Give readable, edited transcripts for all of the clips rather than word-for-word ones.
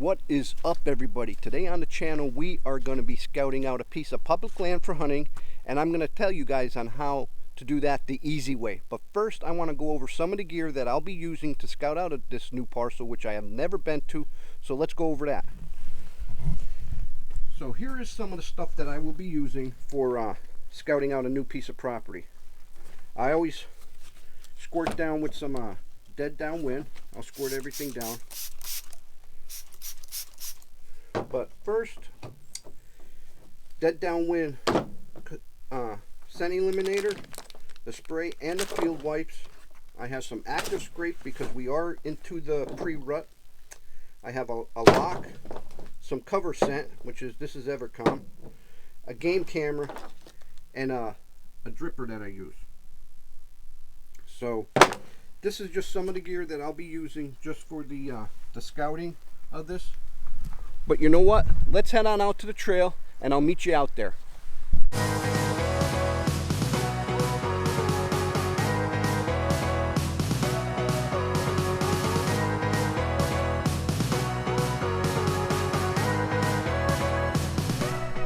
What is up, everybody? Today on the channel we are going to be scouting out a piece of public land for hunting, and I'm going to tell you guys on how to do that the easy way. But first I want to go over some of the gear that I'll be using to scout out this new parcel, which I have never been to. So let's go over that. So here is some of the stuff that I will be using for scouting out a new piece of property. I always squirt down with some dead downwind. I'll squirt everything down. But first, dead downwind scent eliminator, the spray, and the field wipes. I have some active scrape because we are into the pre-rut. I have a lock, some cover scent, this is Evercom, a game camera, and a dripper that I use. So this is just some of the gear that I'll be using just for the scouting of this. But you know what? Let's head on out to the trail and I'll meet you out there.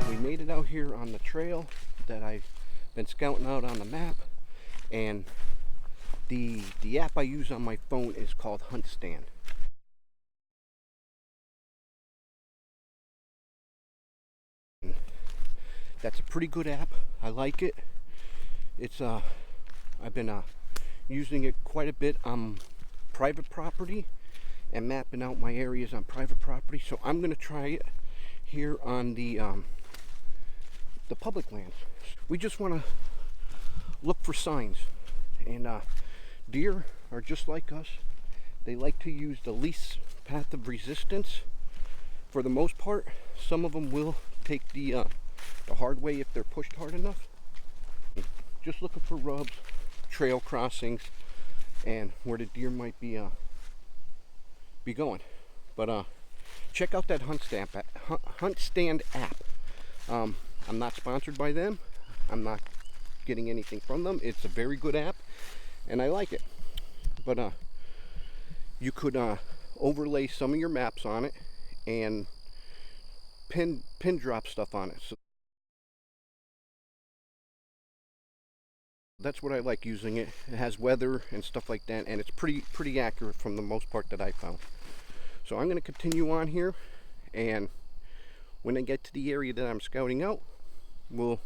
We made it out here on the trail that I've been scouting out on the map, and the app I use on my phone is called HUNTSTAND. That's a pretty good app. I like it. It's I've been using it quite a bit on private property and mapping out my areas on private property. So I'm gonna try it here on the public lands. We just want to look for signs, and deer are just like us. They like to use the least path of resistance. For the most part, some of them will take the hard way if they're pushed hard enough. Just looking for rubs, trail crossings, and where the deer might be going. But check out that HUNTSTAND app. I'm not sponsored by them. I'm not getting anything from them. It's a very good app, and I like it. But you could overlay some of your maps on it and pin drop stuff on it. So that's what I like using it. It has weather and stuff like that, and it's pretty accurate from the most part that I found. So I'm going to continue on here, and when I get to the area that I'm scouting out, we'll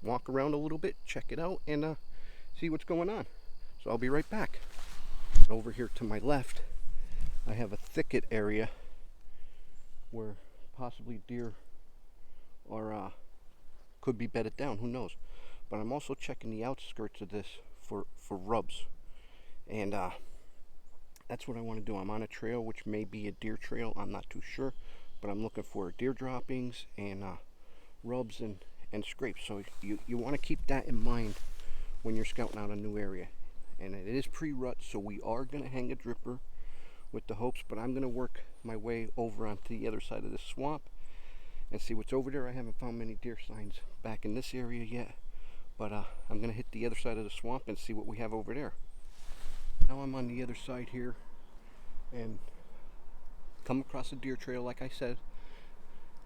walk around a little bit, check it out, and see what's going on. So I'll be right back. Over here to my left, I have a thicket area where possibly deer are could be bedded down, who knows. But I'm also checking the outskirts of this for rubs, and that's what I want to do. I'm on a trail which may be a deer trail, I'm not too sure, but I'm looking for deer droppings and rubs and scrapes. So you want to keep that in mind when you're scouting out a new area. And it is pre-rut, so we are going to hang a dripper with the hopes, but I'm going to work my way over onto the other side of the swamp and see what's over there. I haven't found many deer signs back in this area yet, but I'm going to hit the other side of the swamp and see what we have over there. Now I'm on the other side here and come across a deer trail, like I said,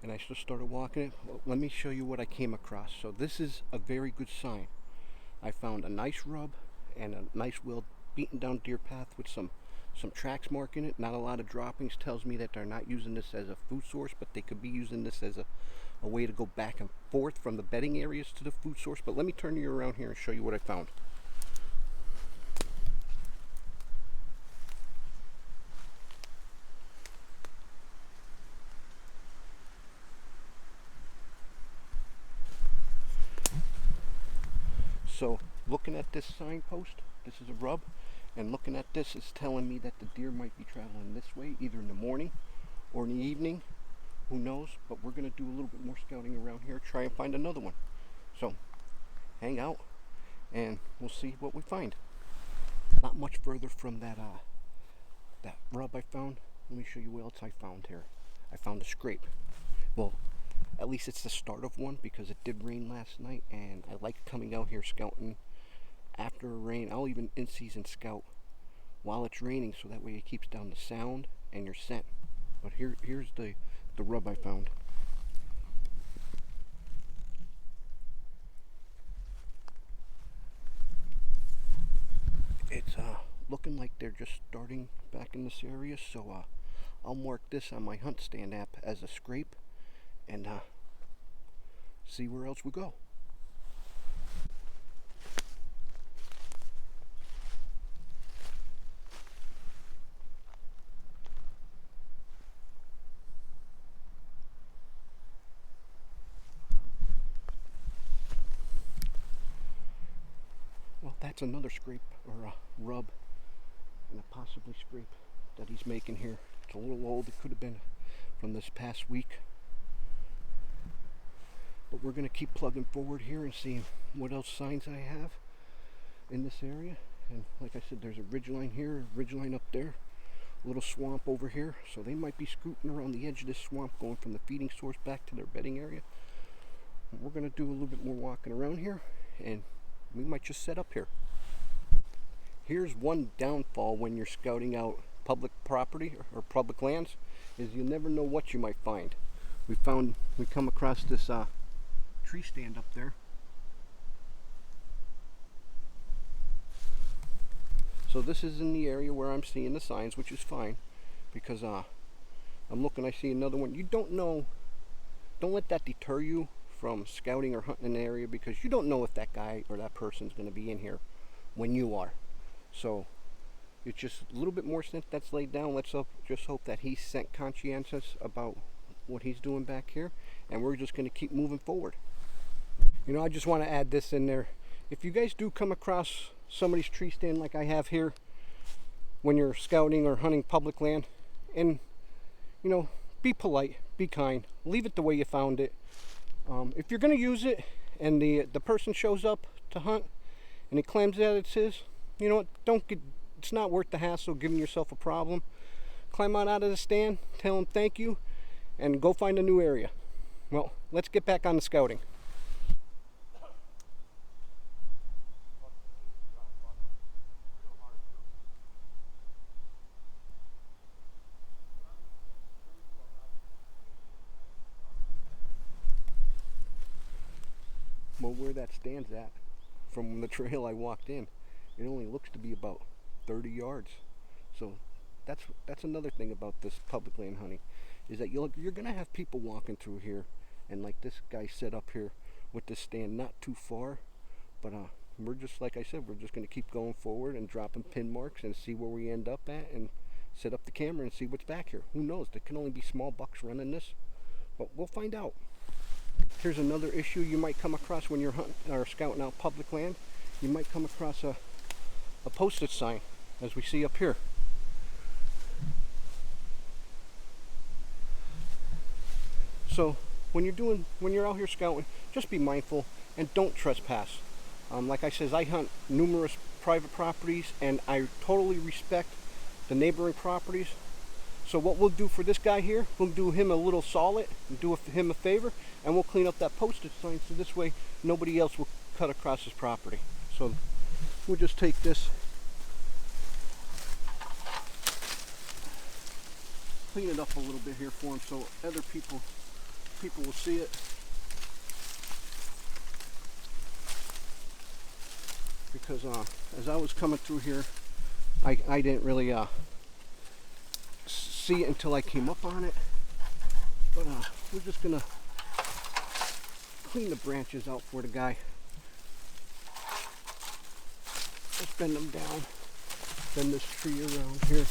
and I just started walking it. Well, let me show you what I came across. So this is a very good sign. I found a nice rub and a nice well beaten down deer path with some tracks marking it. Not a lot of droppings. Tells me that they're not using this as a food source, but they could be using this as a way to go back and forth from the bedding areas to the food source. But let me turn you around here and show you what I found. So looking at this signpost, this is a rub, and looking at this is telling me that the deer might be traveling this way, either in the morning or in the evening, who knows. But we're going to do a little bit more scouting around here, try and find another one. So hang out and we'll see what we find. Not much further from that rub I found. Let me show you what else I found here. I found a scrape. Well, at least it's the start of one, because it did rain last night, and I like coming out here scouting after a rain. I'll even in-season scout while it's raining, so that way it keeps down the sound and your scent. But here's the rub I found. It's looking like they're just starting back in this area, so I'll mark this on my HUNTSTAND app as a scrape and see where else we go. Well, that's another scrape or a rub and a possibly scrape that he's making here. It's a little old. It could have been from this past week. But we're going to keep plugging forward here and seeing what else signs I have in this area. And like I said, there's a ridgeline here, a ridgeline up there, a little swamp over here. So they might be scooting around the edge of this swamp, going from the feeding source back to their bedding area. And we're going to do a little bit more walking around here, and we might just set up here. Here's one downfall when you're scouting out public property or public lands, is you never know what you might find. We come across this tree stand up there. So this is in the area where I'm seeing the signs, which is fine, because I'm looking, I see another one. You don't know, don't let that deter you from scouting or hunting an area, because you don't know if that guy or that person's going to be in here when you are. So it's just a little bit more scent that's laid down. Let's just hope that he's scent conscientious about what he's doing back here, and we're just going to keep moving forward. You know, I just want to add this in there. If you guys do come across somebody's tree stand like I have here when you're scouting or hunting public land, and you know, be polite, be kind, leave it the way you found it. If you're going to use it and the person shows up to hunt and he claims that it's his, you know what, it's not worth the hassle giving yourself a problem. Climb on out of the stand, tell him thank you, and go find a new area. Well, let's get back on the scouting. Well, where that stands at, from the trail I walked in, it only looks to be about 30 yards. So that's another thing about this public land hunting, is that you're going to have people walking through here, and like this guy set up here with this stand not too far, but we're just, like I said, we're just going to keep going forward and dropping pin marks and see where we end up at, and set up the camera and see what's back here. Who knows, there can only be small bucks running this, but we'll find out. Here's another issue you might come across when you're hunting or scouting out public land. You might come across a postage sign, as we see up here. So when you're out here scouting, just be mindful and don't trespass. Like I said, I hunt numerous private properties, and I totally respect the neighboring properties. So what we'll do for this guy here, we'll do him a little solid, and do him a favor, and we'll clean up that postage sign, so this way nobody else will cut across his property. So we'll just take this, clean it up a little bit here for him, so other people will see it. Because as I was coming through here, I didn't really see it until I came up on it. But we're just gonna clean the branches out for the guy. Let's bend them down, bend this tree around here.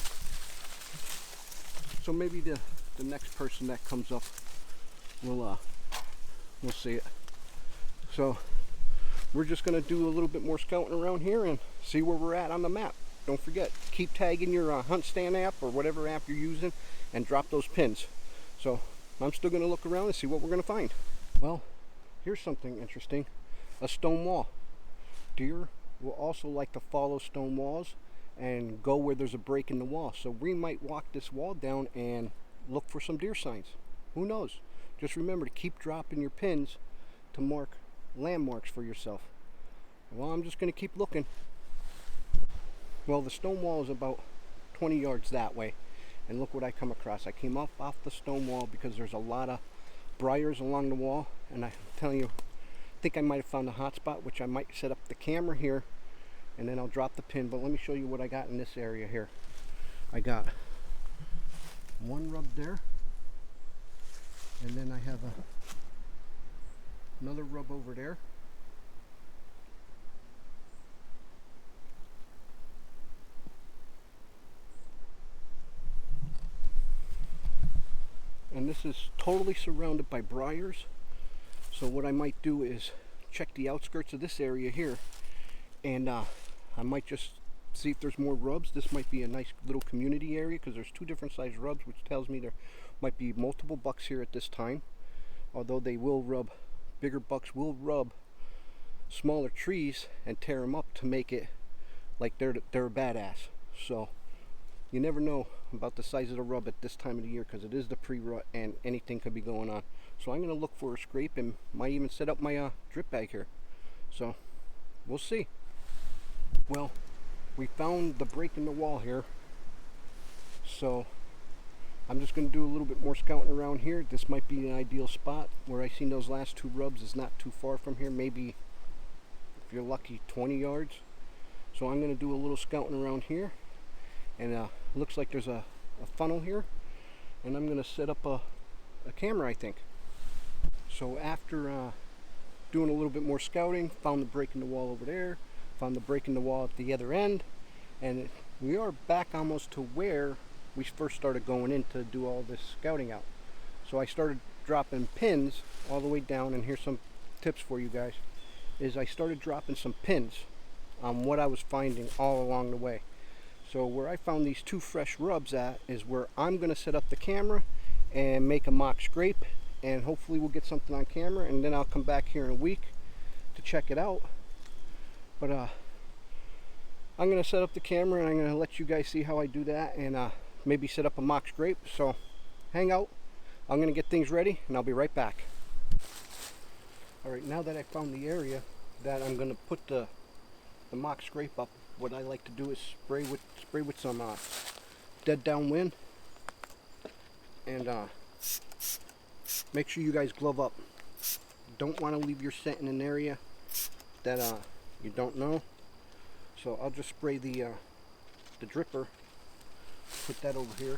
So maybe the next person that comes up will see it. So we're just gonna do a little bit more scouting around here and see where we're at on the map. Don't forget, keep tagging your HUNTSTAND app or whatever app you're using, and drop those pins. So I'm still gonna look around and see what we're gonna find. Well, here's something interesting, a stone wall. Deer will also like to follow stone walls and go where there's a break in the wall. So we might walk this wall down and look for some deer signs. Who knows? Just remember to keep dropping your pins to mark landmarks for yourself. Well, I'm just going to keep looking. Well, the stone wall is about 20 yards that way, and look what I come across. I came up off the stone wall because there's a lot of briars along the wall, and I'm telling you, I think I might have found a hot spot, which I might set up the camera here and then I'll drop the pin. But let me show you what I got in this area here. I got one rub there, and then I have another rub over there. And this is totally surrounded by briars. So what I might do is check the outskirts of this area here, and I might just see if there's more rubs. This might be a nice little community area because there's two different size rubs, which tells me there might be multiple bucks here at this time. Although they will rub, bigger bucks will rub smaller trees and tear them up to make it like they're a badass. So you never know about the size of the rub at this time of the year because it is the pre-rut and anything could be going on. So I'm going to look for a scrape and might even set up my drip bag here. So we'll see. Well, we found the break in the wall here. So I'm just going to do a little bit more scouting around here. This might be an ideal spot. Where I seen those last two rubs is not too far from here. Maybe, if you're lucky, 20 yards. So I'm going to do a little scouting around here. And looks like there's a funnel here. And I'm going to set up a camera, I think. So after doing a little bit more scouting, found the break in the wall over there, found the break in the wall at the other end, and we are back almost to where we first started going in to do all this scouting out. So I started dropping pins all the way down, and here's some tips for you guys, is I started dropping some pins on what I was finding all along the way. So where I found these two fresh rubs at is where I'm going to set up the camera and make a mock scrape, and hopefully we'll get something on camera, and then I'll come back here in a week to check it out. But I'm going to set up the camera and I'm going to let you guys see how I do that, and maybe set up a mock scrape. So hang out. I'm going to get things ready and I'll be right back. Alright, now that I found the area that I'm going to put the mock scrape up, what I like to do is spray with some dead downwind, and make sure you guys glove up. Don't want to leave your scent in an area that you don't know. So I'll just spray the dripper, put that over here.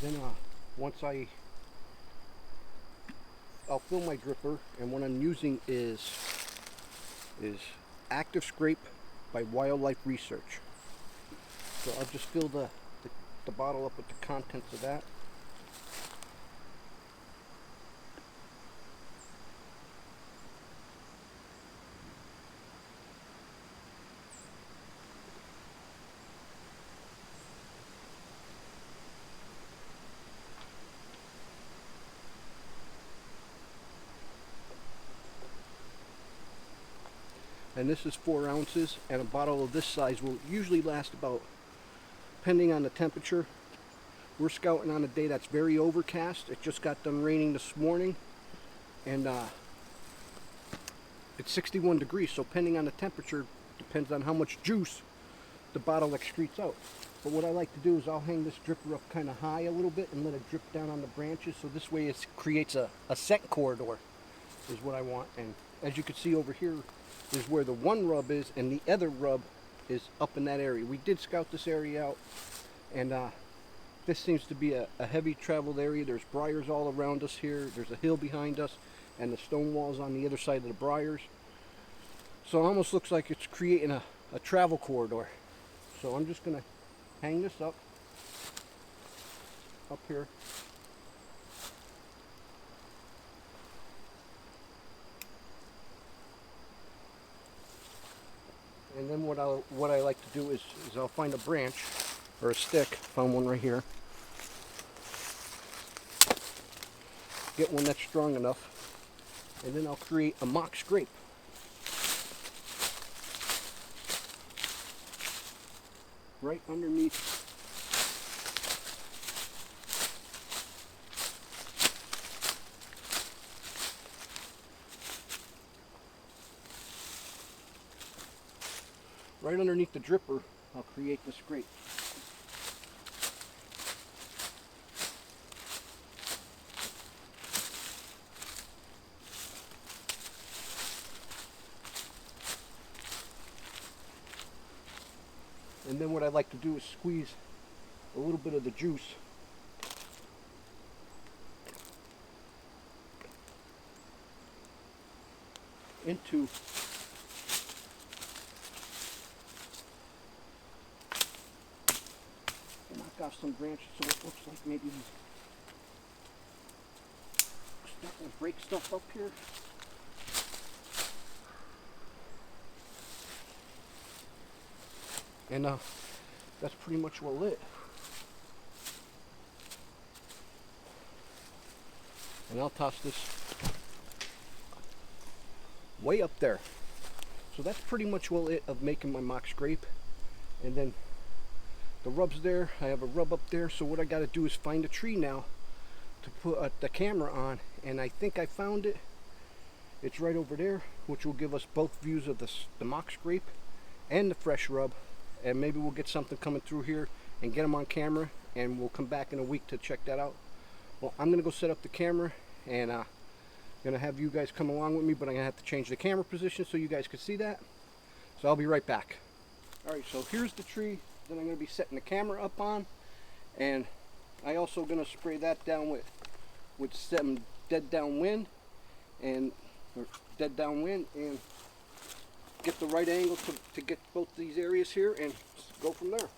Then once I'll fill my dripper, and what I'm using is Active Scrape by Wildlife Research. So I'll just fill the bottle up with the contents of that. And this is 4 ounces, and a bottle of this size will usually last about, depending on the temperature. We're scouting on a day that's very overcast. It just got done raining this morning, and it's 61 degrees, so depending on the temperature, depends on how much juice the bottle excretes out. But what I like to do is I'll hang this dripper up kind of high a little bit and let it drip down on the branches, so this way it creates a scent corridor, is what I want. And as you can see over here is where the one rub is, and the other rub is up in that area. We did scout this area out, and this seems to be a heavy traveled area. There's briars all around us here. There's a hill behind us, and the stone walls on the other side of the briars. So it almost looks like it's creating a travel corridor. So I'm just going to hang this up here. And then what I like to do is I'll find a branch or a stick. Found one right here. Get one that's strong enough, and then I'll create a mock scrape. Right underneath the dripper, I'll create the scrape. And then what I like to do is squeeze a little bit of the juice into knock off some branches so it looks like maybe he's starting to break stuff up here. And that's pretty much well it. And I'll toss this way up there. So that's pretty much well it of making my mock scrape. And then the rub's there. I have a rub up there. So what I got to do is find a tree now to put the camera on. And I think I found it. It's right over there, which will give us both views of the mock scrape and the fresh rub. And maybe we'll get something coming through here and get them on camera, and we'll come back in a week to check that out. Well, I'm gonna go set up the camera, and gonna have you guys come along with me, but I'm gonna have to change the camera position so you guys can see that. So I'll be right back. All right, so here's the tree that I'm gonna be setting the camera up on, and I also gonna spray that down with some dead downwind and get the right angle to get both these areas here and go from there.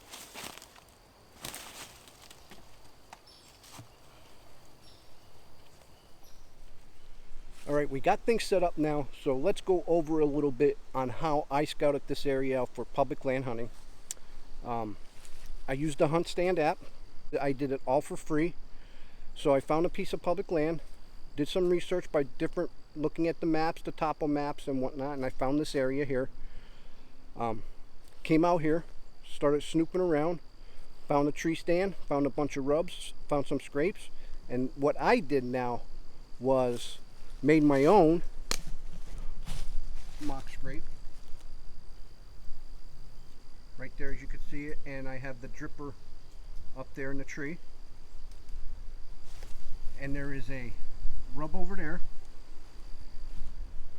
All right, we got things set up now, so let's go over a little bit on how I scouted this area out for public land hunting. I used the HUNTSTAND app. I did it all for free. So I found a piece of public land, did some research by looking at the maps, the topo maps and whatnot, and I found this area here. Came out here, started snooping around, found a tree stand, found a bunch of rubs, found some scrapes, and what I did now was made my own mock scrape. Right there, as you can see it, and I have the dripper up there in the tree. And there is a rub over there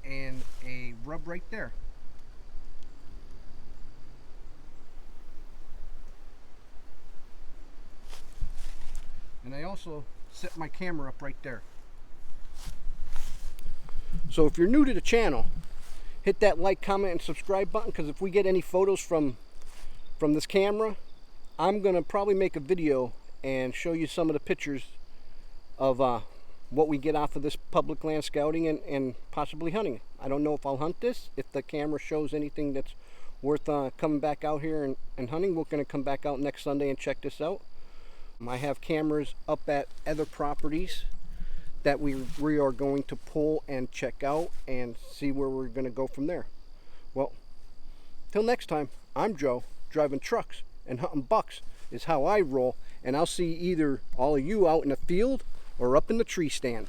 and a rub right there. And I also set my camera up right there. So if you're new to the channel, hit that like, comment, and subscribe button, because if we get any photos from this camera, I'm gonna probably make a video and show you some of the pictures of what we get off of this public land scouting and possibly hunting. I don't know if I'll hunt this. If the camera shows anything that's worth coming back out here and hunting, we're going to come back out next Sunday and check this out. I have cameras up at other properties that we are going to pull and check out and see where we're going to go from there. Well, till next time, I'm Joe. Driving trucks and hunting bucks is how I roll, and I'll see either all of you out in the field or up in the tree stand.